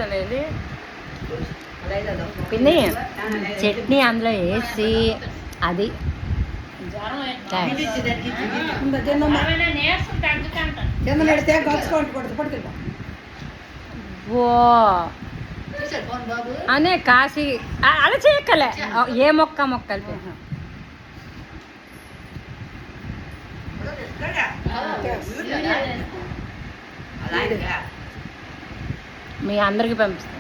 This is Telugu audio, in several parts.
అనేది పిన్ని చట్నీ అందులో వేసి అది ఓ అనే కాశీ అలా చేయక్కలే ఏ మొక్క కలిపి మీ అందరికి పంపిస్తాను.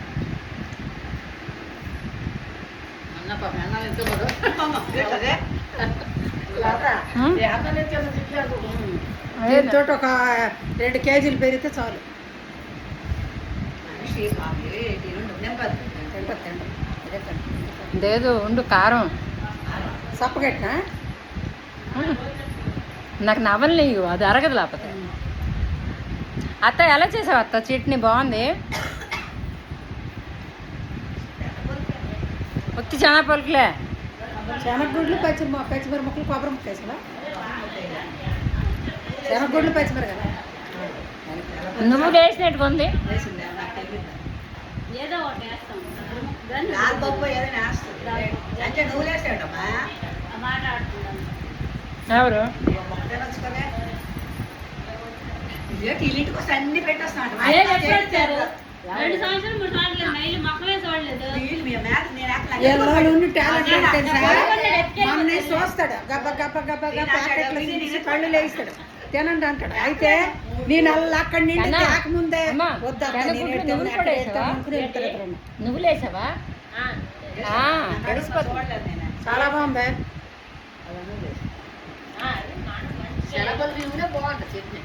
దీంతో ఒక 2 కేజీలు పెరిగితే చాలు. లేదు ఉండు కారం సప్పగట్టినా నాకు నవలు లేవు, అది అరగదు లేకపోతే. అత్త ఎలా చేసావు అత్త? చట్నీ బాగుంది. ఒత్తి శనగపలుకులే, శనగగుడ్లు పచ్చిమిర ముక్కలు కొబ్బరి ముక్క వేసావా? శనగగుడ్లు పచ్చిమిర కదా నువ్వు వేసినట్టుకుంది. ఎవరు అన్ని పెట్టేస్తాను. చూస్తాడు గబ్బ గబ్బ గబ్బ ప్యాకెట్లు తీసి కళ్ళు లేస్తాడు, తినండి అంటాడు. అయితే నేను అలా అక్కడి నుండి రాకముందే నువ్వు లేసావా? చాలా బాగుంది. బాగుంటుంది చట్నీ.